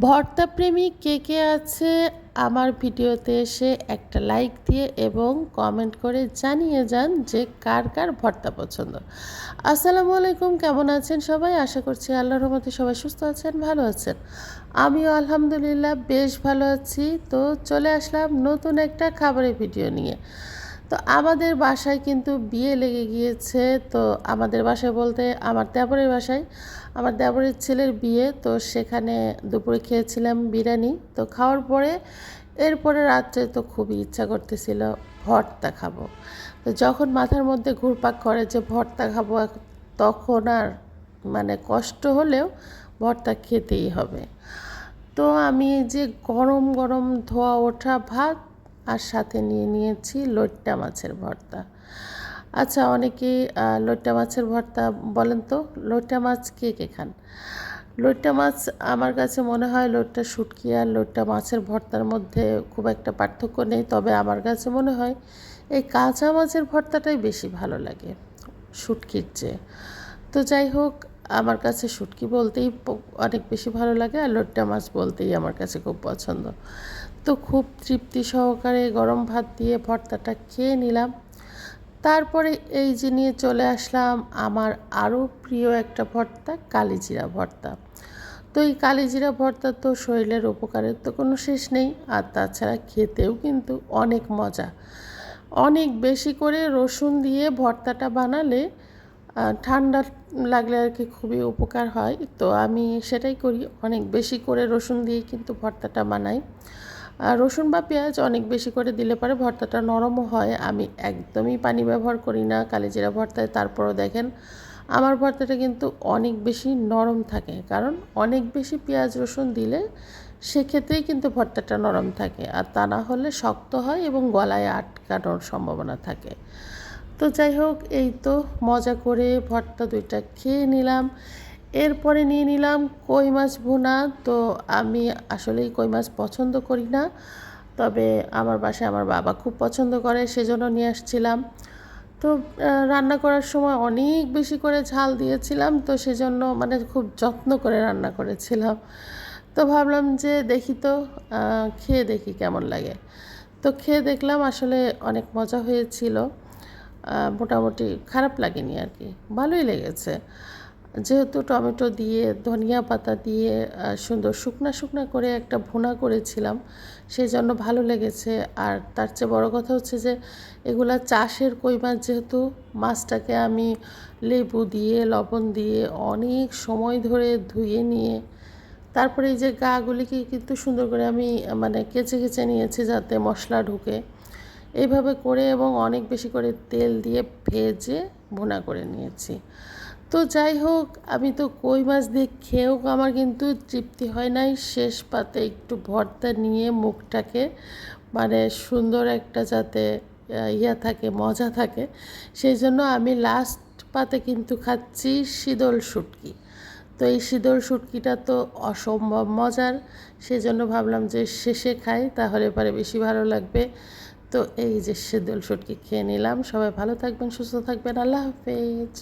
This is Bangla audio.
ভর্তা প্রেমী কে কে আছে আমার ভিডিওতে এসে একটা লাইক দিয়ে এবং কমেন্ট করে জানিয়ে যান যে কার কার ভর্তা পছন্দ। আসসালামু আলাইকুম, কেমন আছেন সবাই? আশা করছি আল্লাহর রহমতে সবাই সুস্থ আছেন, ভালো আছেন। আমিও আলহামদুলিল্লাহ বেশ ভালো আছি। তো চলে আসলাম নতুন একটা খাবারের ভিডিও নিয়ে। তো আমাদের বাসায় কিন্তু বিয়ে লেগে গিয়েছে। তো আমাদের বাসায় বলতে আমার দেবরের বাসায়, আমার দেবরের ছেলের বিয়ে। তো সেখানে দুপুরে খেয়েছিলাম বিরিয়ানি। তো খাওয়ার পরে এরপরে রাত্রে তো খুবই ইচ্ছা করতেছিল ভর্তা খাবো। তো যখন মাথার মধ্যে ঘুরপাক করে যে ভর্তা খাবো, তখন আর মানে কষ্ট হলেও ভর্তা খেতেই হবে। তো আমি যে গরম গরম ধোয়া ওঠা ভাত আর সাথে নিয়ে নিয়েছি লইট্টা মাছের ভর্তা। আচ্ছা, অনেকেই লইট্টা মাছের ভর্তা বলেন তো, লইট্টা মাছ কে কে খান? লইট্টা মাছ আমার কাছে মনে হয় লইট্টা শুটকি আর লইট্টা মাছের ভর্তার মধ্যে খুব একটা পার্থক্য নেই। তবে আমার কাছে মনে হয় এই কাঁচা মাছের ভর্তাটাই বেশি ভালো লাগে শুটকির চেয়ে। তো যাই হোক, আমার কাছে শুটকি বলতেই অনেক বেশি ভালো লাগে আর লইট্টা মাছ বলতেই আমার কাছে খুব পছন্দ। তো খুব তৃপ্তি সহকারে গরম ভাত দিয়ে ভর্তাটা খেয়ে নিলাম। তারপরে এই যে নিয়ে চলে আসলাম আমার আরও প্রিয় একটা ভর্তা, কালিজিরা ভর্তা। তো এই কালিজিরা ভর্তা তো শরীরের উপকারের তো কোনো শেষ নেই, আর তাছাড়া খেতেও কিন্তু অনেক মজা। অনেক বেশি করে রসুন দিয়ে ভর্তাটা বানালে ঠান্ডা লাগলে আর কি খুবই উপকার হয়। তো আমি সেটাই করি, অনেক বেশি করে রসুন দিয়ে কিন্তু ভর্তাটা বানাই। রসুন বা পেঁয়াজ অনেক বেশি করে দিলে পরে ভর্তাটা নরমও হয়। আমি একদমই পানি ব্যবহার করি না কালিজিরা ভর্তায়, তারপরও দেখেন আমার ভর্তাটা কিন্তু অনেক বেশি নরম থাকে, কারণ অনেক বেশি পেঁয়াজ রসুন দিলে সেক্ষেত্রেই কিন্তু ভর্তাটা নরম থাকে, আর তা না হলে শক্ত হয় এবং গলায় আটকানোর সম্ভাবনা থাকে। তো যাই হোক, এই তো মজা করে ভর্তা দুইটা খেয়ে নিলাম। এরপরে নিয়ে নিলাম কই মাছ ভুনা। তো আমি আসলেই কই মাছ পছন্দ করি না, তবে আমার বাসায় আমার বাবা খুব পছন্দ করে, সেজন্য নিয়ে আসছিলাম। তো রান্না করার সময় অনেক বেশি করে ঝাল দিয়েছিলাম, তো সেজন্য মানে খুব যত্ন করে রান্না করেছিলাম। তো ভাবলাম যে দেখি তো, খেয়ে দেখি কেমন লাগে। তো খেয়ে দেখলাম আসলে অনেক মজা হয়েছিল। মোটামুটি খারাপ লাগেনি আর কি, ভালোই লেগেছে। যেহেতু টমেটো দিয়ে ধনিয়া পাতা দিয়ে সুন্দর শুকনা শুকনা করে একটা ভুনা করেছিলাম, সেই জন্য ভালো লেগেছে। আর তার চেয়ে বড় কথা হচ্ছে যে এগুলা চাষের কই মাছ, যেহেতু মাছটাকে আমি লেবু দিয়ে লবণ দিয়ে অনেক সময় ধরে ধুয়ে নিয়ে তারপরে এই যে গাগুলিকে কিন্তু সুন্দর করে আমি মানে কেচে কেচে নিয়েছি যাতে মশলা ঢুকে, এইভাবে করে এবং অনেক বেশি করে তেল দিয়ে ভেজে ভুনা করে নিয়েছি। তো যাই হোক, আমি তো কই মাছ দিয়ে খেয়েও আমার কিন্তু তৃপ্তি হয় নাই। শেষ পাতে একটু ভর্তা নিয়ে মুখটাকে মানে সুন্দর একটা যাতে ইয়া থাকে, মজা থাকে, সেই জন্য আমি লাস্ট পাতে কিন্তু খাচ্ছি শীতল শুটকি। তো এই শীতল শুটকিটা তো অসম্ভব মজার, সেজন্য ভাবলাম যে শেষে খাই, তাহলে পরে বেশি ভালো লাগবে। তো এই যে শীতল শুটকি খেয়ে নিলাম। সবাই ভালো থাকবেন, সুস্থ থাকবেন, আল্লাহ হাফেজ।